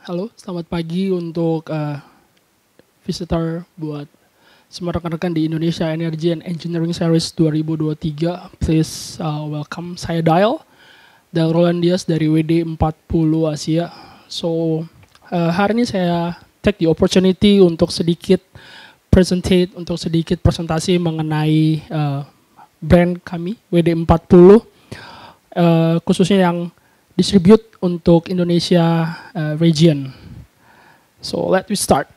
Halo, selamat pagi untuk visitor buat semua rekan-rekan di Indonesia Energy and Engineering Series 2023. Please welcome saya Dial dan Roland Diaz dari WD40 Asia. So, hari ini saya take the opportunity untuk sedikit presentasi mengenai brand kami WD40, khususnya yang distribute untuk Indonesia region. So let me start.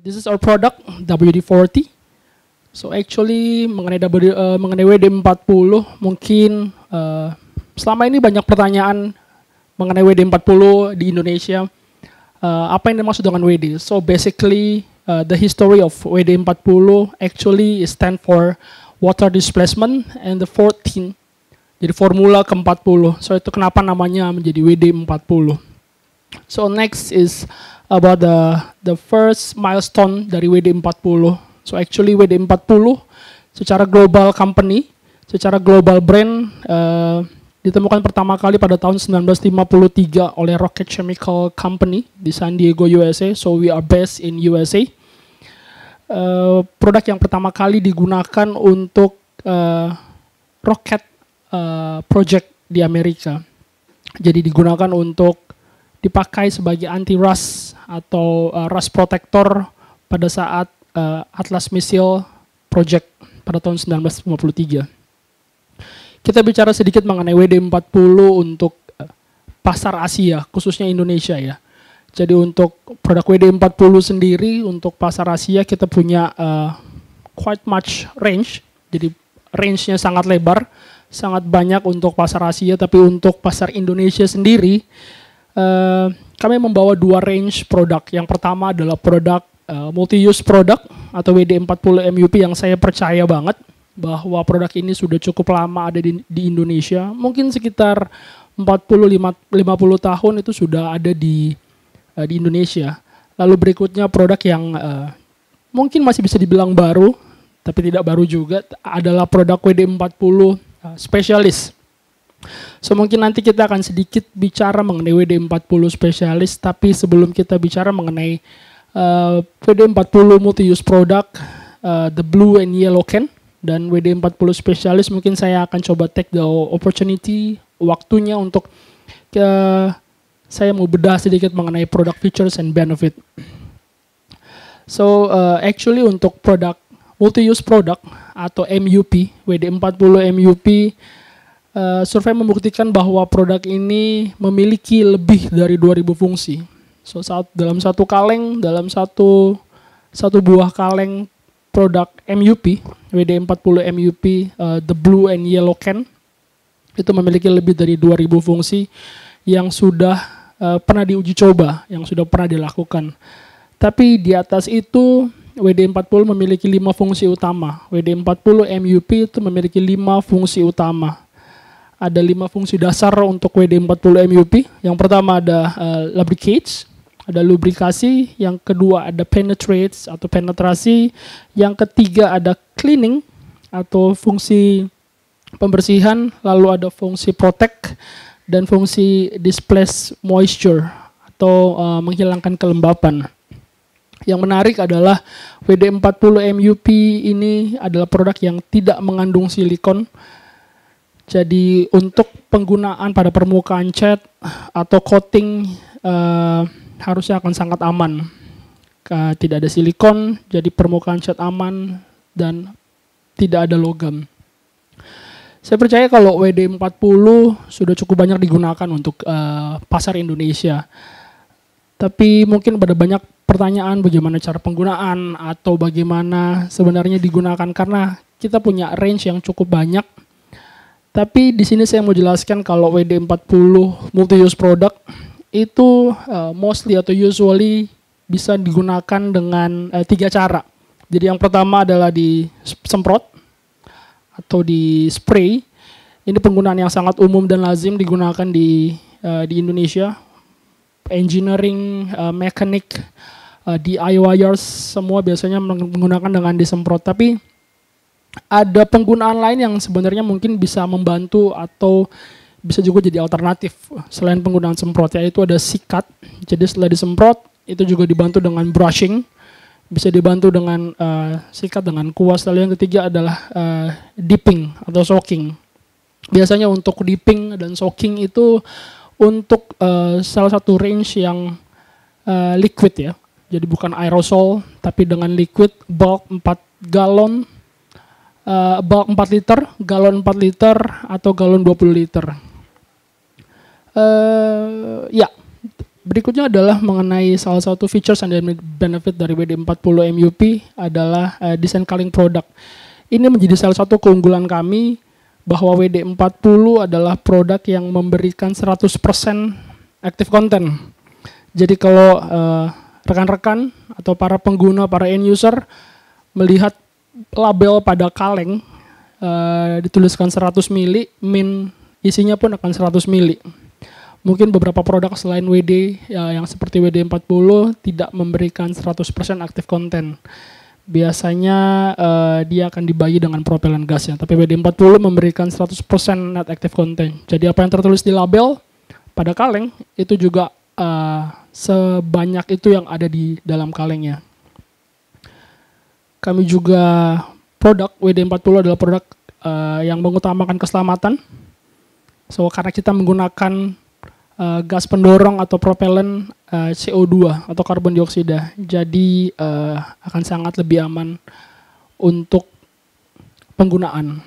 This is our product WD40. So actually mengenai WD40 mungkin selama ini banyak pertanyaan mengenai WD40 di Indonesia. Apa yang dimaksud dengan WD? So basically the history of WD40 actually stand for water displacement and the 14. Jadi formula ke-40. So itu kenapa namanya menjadi WD40. So next is about the first milestone dari WD40. So actually WD40 secara global company, secara global brand ditemukan pertama kali pada tahun 1953 oleh Rocket Chemical Company di San Diego, USA. So we are based in USA. Produk yang pertama kali digunakan untuk rocket project di Amerika. Jadi digunakan untuk dipakai sebagai anti-rust atau rust protector pada saat Atlas Missile Project pada tahun 1953. Kita bicara sedikit mengenai WD40 untuk pasar Asia, khususnya Indonesia ya. Jadi untuk produk WD40 sendiri untuk pasar Asia kita punya quite much range. Jadi range-nya sangat lebar, sangat banyak untuk pasar Asia, tapi untuk pasar Indonesia sendiri kami membawa dua range produk. Yang pertama adalah produk multi-use product atau WD40 MUP yang saya percaya banget bahwa produk ini sudah cukup lama ada di Indonesia. Mungkin sekitar 40-50 tahun itu sudah ada di Indonesia. Lalu berikutnya produk yang mungkin masih bisa dibilang baru, tapi tidak baru juga, adalah produk WD40 spesialis. So mungkin nanti kita akan sedikit bicara mengenai WD40 spesialis, tapi sebelum kita bicara mengenai WD40 multi-use product, the blue and yellow can, dan WD40 spesialis, mungkin saya akan coba take the opportunity, waktunya untuk saya mau bedah sedikit mengenai product features and benefit. So actually untuk produk multi-use product atau MUP, WD40 MUP, survei membuktikan bahwa produk ini memiliki lebih dari 2000 fungsi. So dalam satu kaleng, dalam satu buah kaleng produk MUP, WD40 MUP, the blue and yellow can, itu memiliki lebih dari 2000 fungsi yang sudah pernah diuji coba, yang sudah pernah dilakukan. Tapi di atas itu WD40 memiliki 5 fungsi utama. WD40 MUP itu memiliki 5 fungsi utama. Ada 5 fungsi dasar untuk WD40 MUP. Yang pertama ada lubricates, ada lubrikasi. Yang kedua ada penetrates atau penetrasi. Yang ketiga ada cleaning atau fungsi pembersihan. Lalu ada fungsi protect dan fungsi displace moisture atau menghilangkan kelembapan. Yang menarik adalah WD40 MUP ini adalah produk yang tidak mengandung silikon. Jadi untuk penggunaan pada permukaan cat atau coating harusnya akan sangat aman. Tidak ada silikon, jadi permukaan cat aman dan tidak ada logam. Saya percaya kalau WD40 sudah cukup banyak digunakan untuk pasar Indonesia. Tapi mungkin ada banyak pertanyaan bagaimana cara penggunaan atau bagaimana sebenarnya digunakan karena kita punya range yang cukup banyak. Tapi di sini saya mau jelaskan kalau WD40 multi-use product itu mostly atau usually bisa digunakan dengan 3 cara. Jadi yang pertama adalah disemprot atau di spray. Ini penggunaan yang sangat umum dan lazim digunakan di Indonesia. Engineering, mekanik, DIYers semua biasanya menggunakan dengan disemprot. Tapi ada penggunaan lain yang sebenarnya mungkin bisa membantu atau bisa juga jadi alternatif selain penggunaan semprot, yaitu ada sikat. Jadi setelah disemprot itu juga dibantu dengan brushing, bisa dibantu dengan sikat dengan kuas. Lalu yang ketiga adalah dipping atau soaking. Biasanya untuk dipping dan soaking itu untuk salah satu range yang liquid ya. Jadi bukan aerosol tapi dengan liquid, bulk 4 galon, bulk 4 liter, galon 4 liter atau galon 20 liter. Ya, berikutnya adalah mengenai salah satu features and benefit dari WD-40 MUP adalah desain culling product. Ini menjadi salah satu keunggulan kami bahwa WD-40 adalah produk yang memberikan 100% active content. Jadi kalau rekan-rekan atau para pengguna, para end user melihat label pada kaleng dituliskan 100 mili, min isinya pun akan 100 mili. Mungkin beberapa produk selain WD yang seperti WD-40 tidak memberikan 100% active content. Biasanya dia akan dibagi dengan propelan gasnya, tapi WD-40 memberikan 100% net active content. Jadi apa yang tertulis di label pada kaleng itu juga sebanyak itu yang ada di dalam kalengnya. Kami juga produk WD-40 adalah produk yang mengutamakan keselamatan. So karena kita menggunakan gas pendorong atau propellen CO2 atau karbon dioksida, jadi akan sangat lebih aman untuk penggunaan.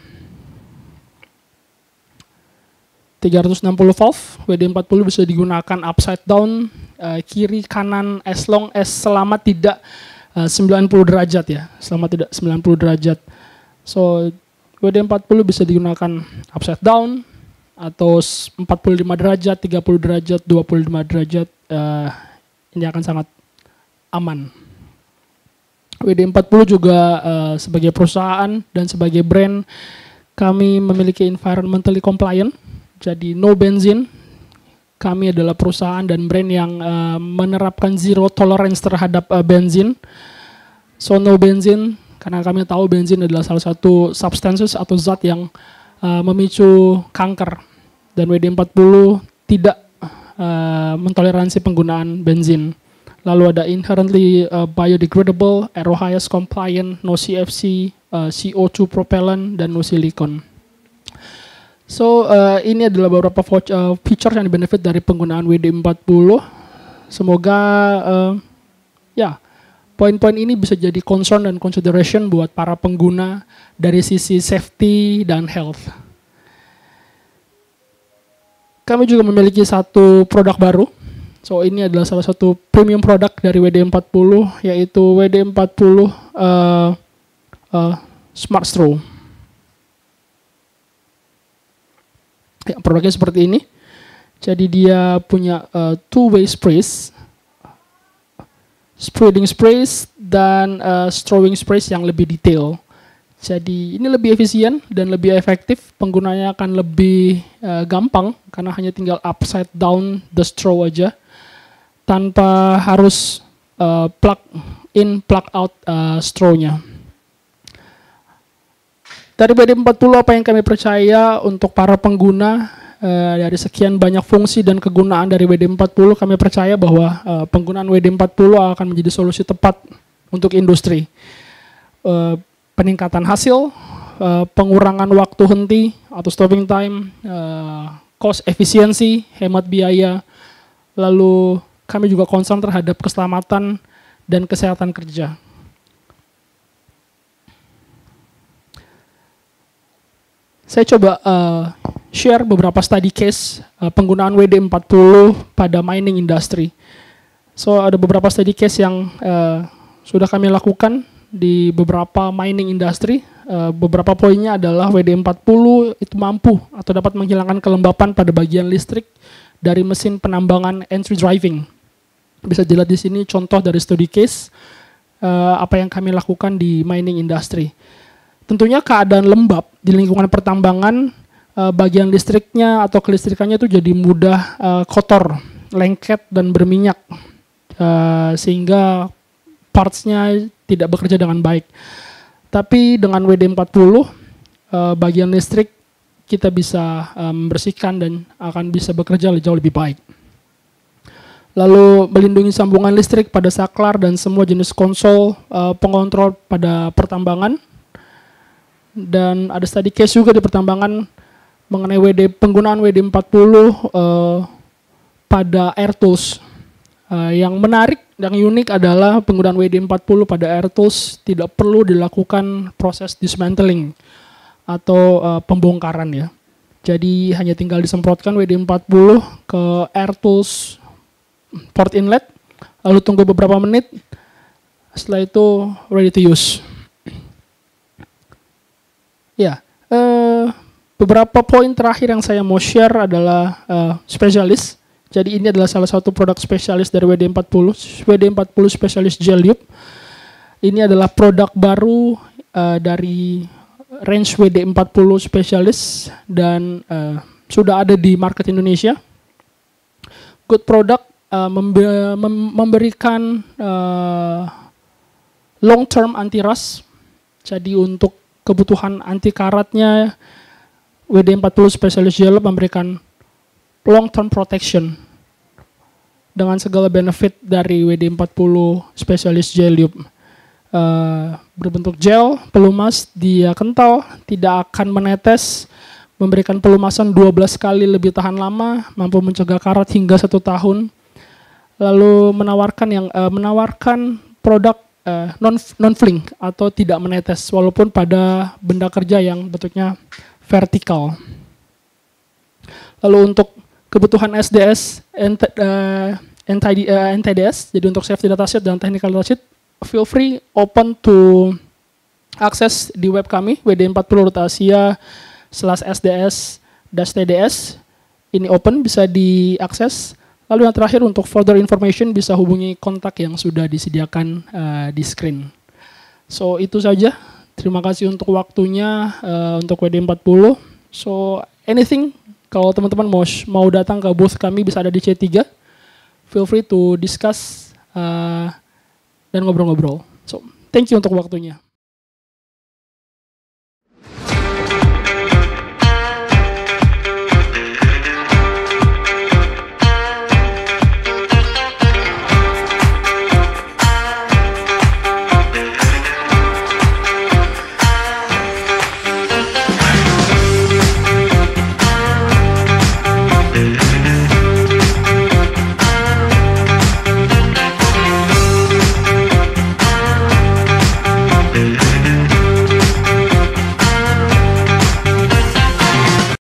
360 valve WD-40 bisa digunakan upside down, kiri kanan, as long as selama tidak 90 derajat ya, selama tidak 90 derajat. So WD-40 bisa digunakan upside down atau 45 derajat, 30 derajat, 25 derajat, ini akan sangat aman. WD-40 juga sebagai perusahaan dan sebagai brand, kami memiliki environmentally compliant, jadi no benzene. Kami adalah perusahaan dan brand yang menerapkan zero tolerance terhadap benzin. So no benzene, karena kami tahu benzin adalah salah satu substances atau zat yang memicu kanker, dan WD-40 tidak mentoleransi penggunaan benzin. Lalu ada inherently biodegradable, RoHS compliant, no CFC, CO2 propellant, dan no silicon. So ini adalah beberapa feature yang benefit dari penggunaan WD-40. Semoga ya poin-poin ini bisa jadi concern dan consideration buat para pengguna dari sisi safety dan health. Kami juga memiliki satu produk baru. So ini adalah salah satu premium produk dari WD-40, yaitu WD-40 Smart Straw. Ya, produknya seperti ini. Jadi dia punya two-way sprays, spreading sprays dan strawing sprays yang lebih detail. Jadi ini lebih efisien dan lebih efektif. Penggunanya akan lebih gampang karena hanya tinggal upside down the straw aja, tanpa harus plug in, plug out strawnya. Dari WD-40 apa yang kami percaya untuk para pengguna, dari sekian banyak fungsi dan kegunaan dari WD-40, kami percaya bahwa penggunaan WD-40 akan menjadi solusi tepat untuk industri. Peningkatan hasil, pengurangan waktu henti atau stopping time, cost efisiensi, hemat biaya, lalu kami juga concern terhadap keselamatan dan kesehatan kerja. Saya coba share beberapa study case penggunaan WD-40 pada mining industry. So ada beberapa study case yang sudah kami lakukan di beberapa mining industry. Beberapa poinnya adalah WD-40 itu mampu atau dapat menghilangkan kelembapan pada bagian listrik dari mesin penambangan entry driving. Bisa dilihat di sini contoh dari study case apa yang kami lakukan di mining industry. Tentunya keadaan lembab di lingkungan pertambangan, bagian listriknya atau kelistrikannya itu jadi mudah kotor, lengket, dan berminyak, sehingga parts-nya tidak bekerja dengan baik. Tapi dengan WD-40, bagian listrik kita bisa membersihkan dan akan bisa bekerja jauh lebih baik. Lalu melindungi sambungan listrik pada saklar dan semua jenis konsol pengontrol pada pertambangan. Dan ada study case juga di pertambangan mengenai penggunaan WD-40 pada air tools. Yang menarik dan unik adalah penggunaan WD-40 pada air tools tidak perlu dilakukan proses dismantling atau pembongkaran ya. Jadi hanya tinggal disemprotkan WD-40 ke air tools port inlet, lalu tunggu beberapa menit, setelah itu ready to use. Ya, beberapa poin terakhir yang saya mau share adalah spesialis. Jadi ini adalah salah satu produk spesialis dari WD-40, WD-40 Specialist Gel Loop. Ini adalah produk baru dari range WD-40 Specialist dan sudah ada di market Indonesia. Good product. Memberikan long term anti rust. Jadi untuk kebutuhan anti karatnya WD-40 Specialist Gel memberikan long term protection dengan segala benefit dari WD-40 Specialist Gel Loop. Berbentuk gel, pelumas, dia kental, tidak akan menetes, memberikan pelumasan 12 kali lebih tahan lama, mampu mencegah karat hingga 1 tahun. Lalu menawarkan produk non-fling atau tidak menetes walaupun pada benda kerja yang bentuknya vertikal. Lalu untuk kebutuhan SDS, NTDS, jadi untuk safety data sheet dan technical data sheet, feel free open to access di web kami wd40.asia/sds-tds. Ini open, bisa diakses. Lalu yang terakhir untuk further information bisa hubungi kontak yang sudah disediakan di screen. So itu saja. Terima kasih untuk waktunya untuk WD-40. So anything, kalau teman-teman mau datang ke booth kami bisa ada di C3. Feel free to discuss dan ngobrol-ngobrol. So thank you untuk waktunya.